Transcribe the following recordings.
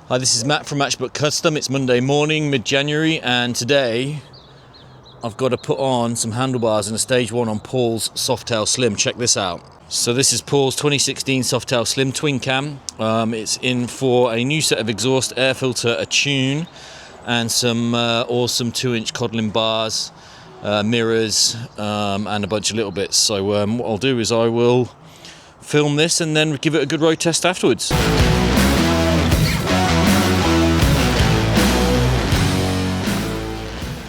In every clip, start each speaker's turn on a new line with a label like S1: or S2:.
S1: Hi, this is Matt from Matchbook Custom. It's Monday morning, mid-January, and today I've got to put on some handlebars in a stage 1 on Paul's Softail Slim. Check this out. So this is Paul's 2016 Softail Slim twin cam. It's in for a new set of exhaust, air filter, a tune, and some awesome 2-inch Kodlin bars, mirrors, and a bunch of little bits. So what I'll do is I will film this and then give it a good road test afterwards.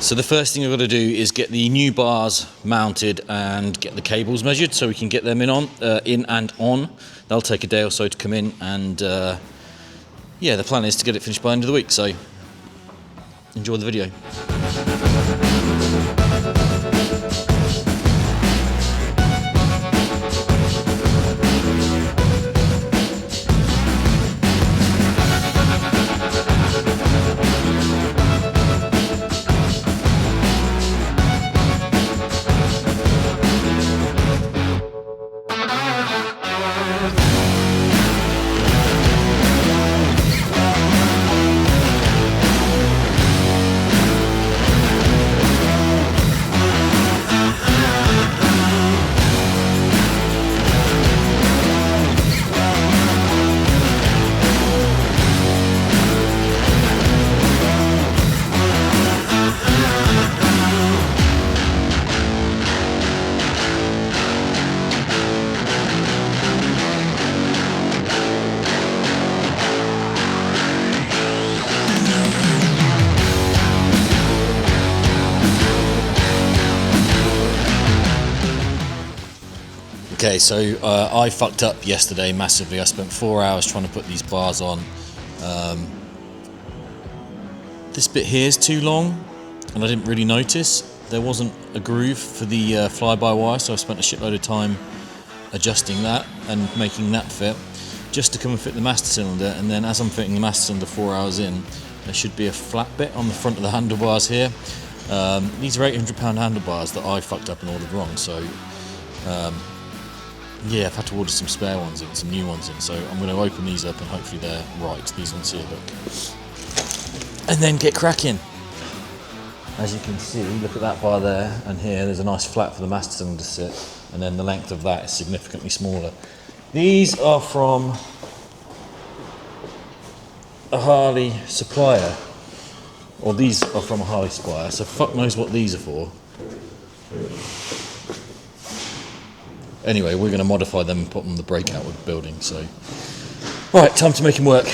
S1: So the first thing I've got to do is get the new bars mounted and get the cables measured so we can get them in and on. That'll take a day or so to come in, and yeah, the plan is to get it finished by the end of the week, so enjoy the video. Okay, so I fucked up yesterday massively. I spent 4 hours trying to put these bars on. This bit here is too long, and I didn't really notice. There wasn't a groove for the fly-by-wire, so I spent a shitload of time adjusting that and making that fit, just to come and fit the master cylinder. And then as I'm fitting the master cylinder 4 hours in, there should be a flat bit on the front of the handlebars here. These are £800 handlebars that I fucked up and ordered wrong, so yeah, I've had to order some spare ones in, some new ones in, so I'm going to open these up and hopefully they're right, these ones here, look. And then get cracking. As you can see, look at that bar there, and here there's a nice flat for the master cylinder to sit, and then the length of that is significantly smaller. These are from a Harley supplier, or these are from a Harley supplier, so fuck knows what these are for. Anyway, we're going to modify them and put them on the breakout with the building, so. Right, time to make them work.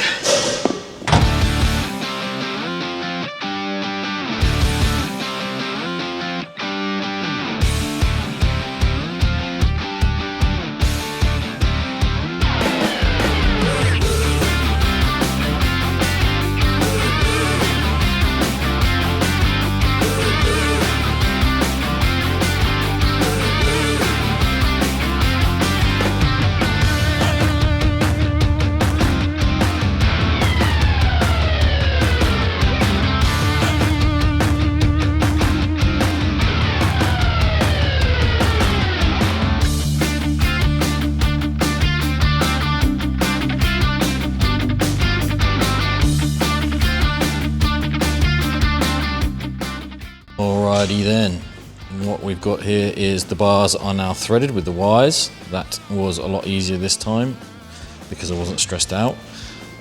S1: Alrighty then, and what we've got here is the bars are now threaded with the wires. That was a lot easier this time because I wasn't stressed out.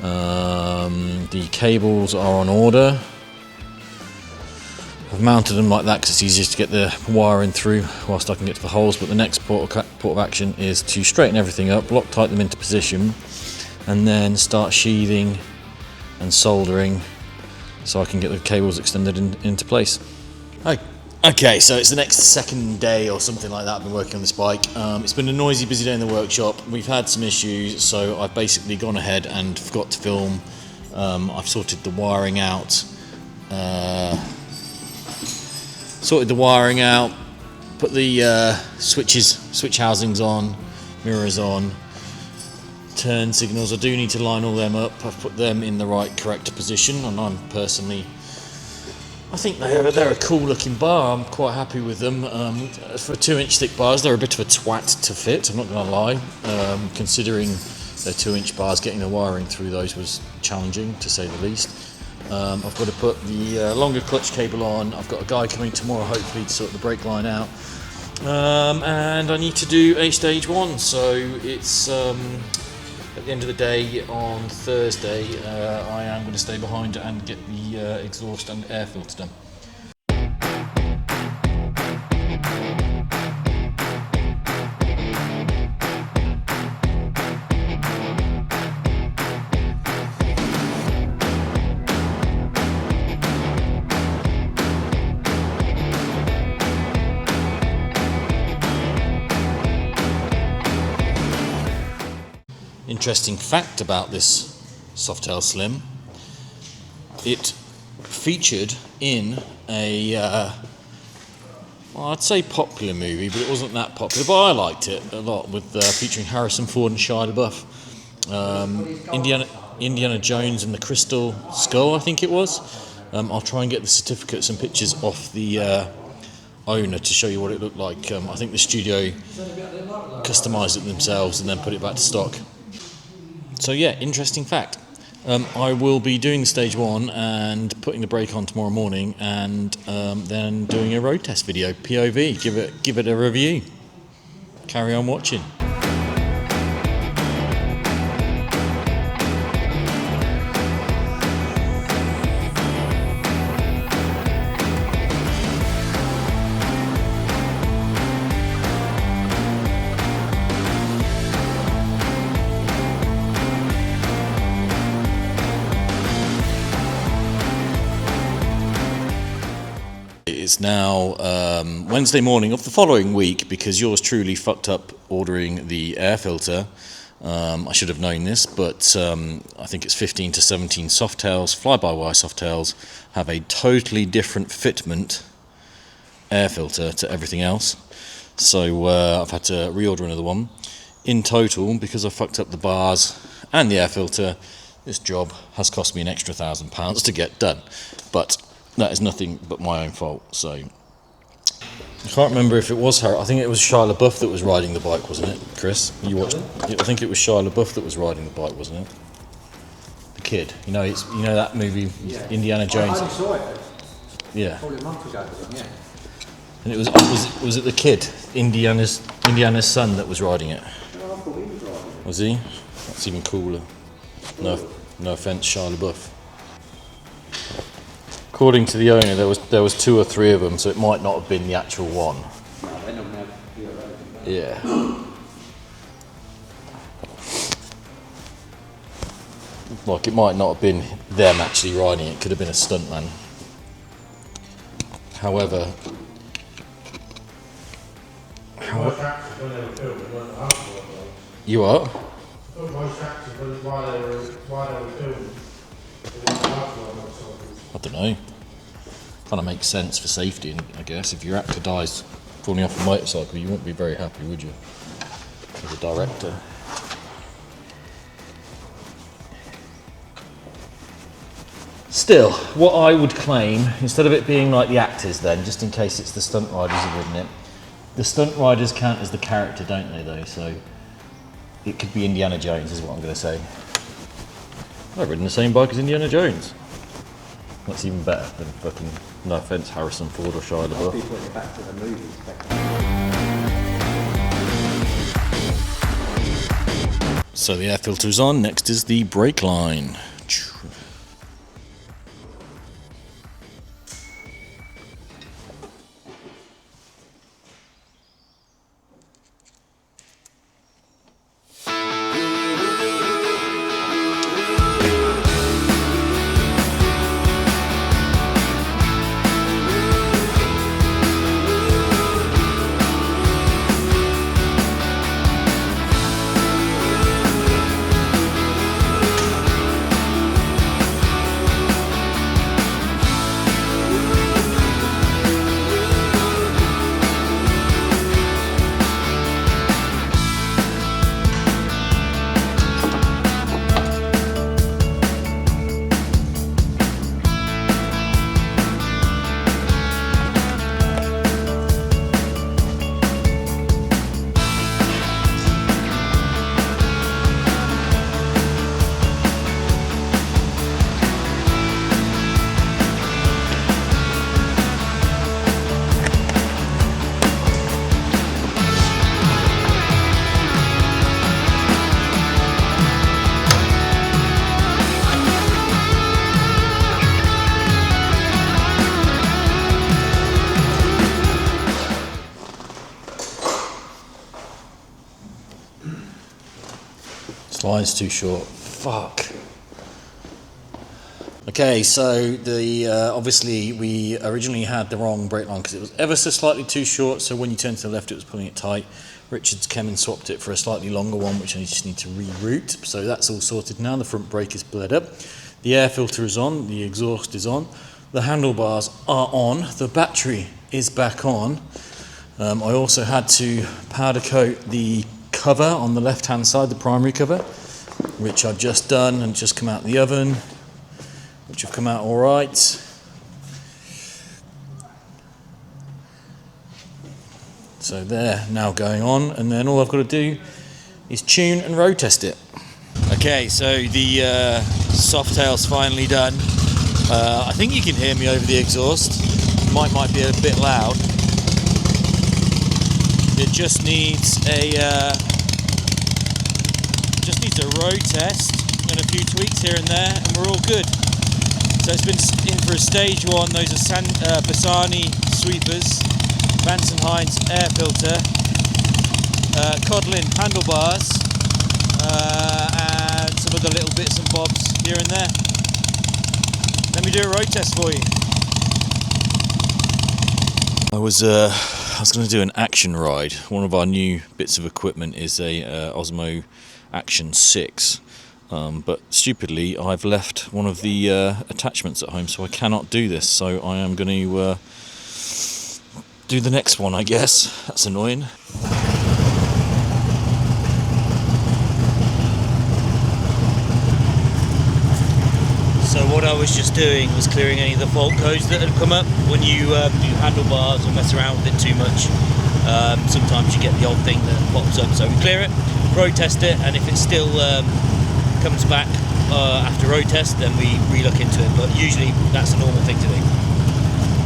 S1: The cables are on order. I've mounted them like that because it's easiest to get the wiring through whilst I can get to the holes, but the next port of action is to straighten everything up, Loctite them into position, and then start sheathing and soldering so I can get the cables extended into place. Okay, so it's the second day or something like that I've been working on this bike. It's been a noisy, busy day in the workshop. We've had some issues, so I've basically gone ahead and forgot to film. I've sorted the wiring out. Put the switch housings on, mirrors on, turn signals. I do need to line all them up. I've put them in the right correct position, and I think they're a cool looking bar. I'm quite happy with them. For 2-inch thick bars, they're a bit of a twat to fit, I'm not going to lie, considering They're 2-inch bars. Getting the wiring through those was challenging, to say the least. I've got to put the longer clutch cable on. I've got a guy coming tomorrow, hopefully, to sort the brake line out. And I need to do a stage 1, so it's at the end of the day on Thursday. I am going to stay behind and get the exhaust and air filter done. Interesting fact about this Softail Slim, it featured in a, well, I'd say popular movie, but it wasn't that popular, but I liked it a lot, with featuring Harrison Ford and Shia LaBeouf. Indiana Jones and the Crystal Skull, I think it was. I'll try and get the certificates and pictures off the owner to show you what it looked like. I think the studio customised it themselves and then put it back to stock. So yeah, interesting fact. I will be doing the stage 1 and putting the brake on tomorrow morning, and then doing a road test video, POV. Give it a review. Carry on watching. It's now Wednesday morning of the following week, because yours truly fucked up ordering the air filter. I should have known this, but I think it's 15 to 17 Softails, fly-by-wire Softails, have a totally different fitment air filter to everything else. So I've had to reorder another one. In total, because I fucked up the bars and the air filter, this job has cost me an extra £1,000 to get done. But that is nothing but my own fault. So I can't remember if it was her. I think it was Shia LaBeouf that was riding the bike, wasn't it, Chris? You watched? I think it was Shia LaBeouf that was riding the bike, wasn't it? The kid. You know that movie, yeah. Indiana Jones.
S2: I saw it.
S1: Yeah.
S2: Probably a month ago. Yeah.
S1: And it was it the kid, Indiana's son, that was riding it?
S2: No, I thought he was riding it.
S1: Was he? That's even cooler. No offence, Shia LaBeouf. According to the owner, there was 2 or 3 of them, so it might not have been the actual one.
S2: No, they're not now.
S1: Yeah. Like, it might not have been them actually riding it. It could have been a stuntman. However, you what? I don't know. Kind of makes sense for safety, I guess. If your actor dies falling off a motorcycle, you wouldn't be very happy, would you? As a director. Still, what I would claim, instead of it being like the actors then, just in case it's the stunt riders who've ridden it, the stunt riders count as the character, don't they, though? So it could be Indiana Jones, is what I'm going to say. I've ridden the same bike as Indiana Jones. That's even better than fucking, no offence, Harrison Ford or Shia LaBeouf.
S2: I'll be putting it back to the movies.
S1: So the air filter is on, next is the brake line. Line's too short. Fuck. Okay, so the obviously we originally had the wrong brake line because it was ever so slightly too short, so when you turned to the left it was pulling it tight. Richard's come and swapped it for a slightly longer one, which I just need to reroute. So that's all sorted now. The front brake is bled up. The air filter is on, the exhaust is on, the handlebars are on, the battery is back on. I also had to powder coat the cover on the left hand side, the primary cover, which I've just done and just come out of the oven, which have come out all right. So they're now going on, and then all I've got to do is tune and road test it. Okay, so the Softail's finally done. I think you can hear me over the exhaust. Might be a bit loud. It just needs a road test and a few tweaks here and there, and we're all good. So it's been in for a stage one. Those are Bassani sweepers, Vance Hines air filter, Kodlin handlebars, and some other little bits and bobs here and there. Let me do a road test for you. I was going to do an action ride. One of our new bits of equipment is a Osmo Action 6. But stupidly, I've left one of the attachments at home, so I cannot do this. So I am going to do the next one, I guess. That's annoying. So what I was just doing was clearing any of the fault codes that had come up. When you do handlebars or mess around with it too much, sometimes you get the odd thing that pops up. So we clear it, road test it, and if it's still comes back after road test, then we re-look into it, but usually that's a normal thing to do.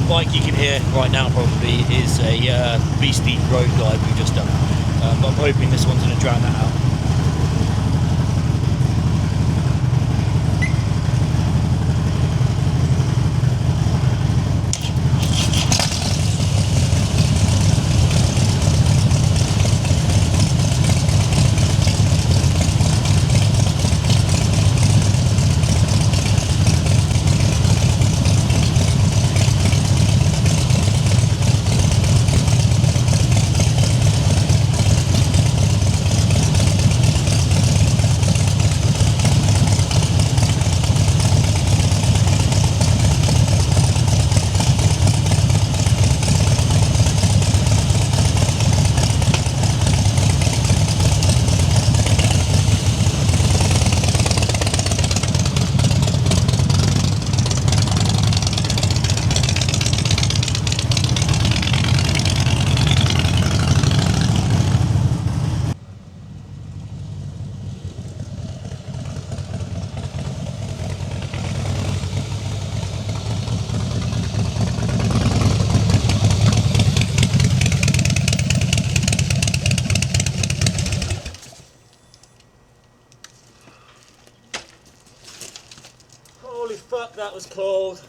S1: Bike you can hear right now probably is a beastly road glide we've just done, but I'm hoping this one's going to drown that out. Holy fuck, that was cold.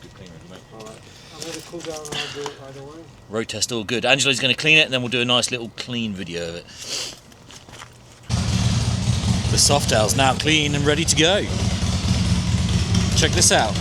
S1: Good clean ready, mate.
S3: Alright, I'm going to cool down and I'll do it right away.
S1: Road test all good. Angela's going to clean it and then we'll do a nice little clean video of it. The Softail's now clean and ready to go. Check this out.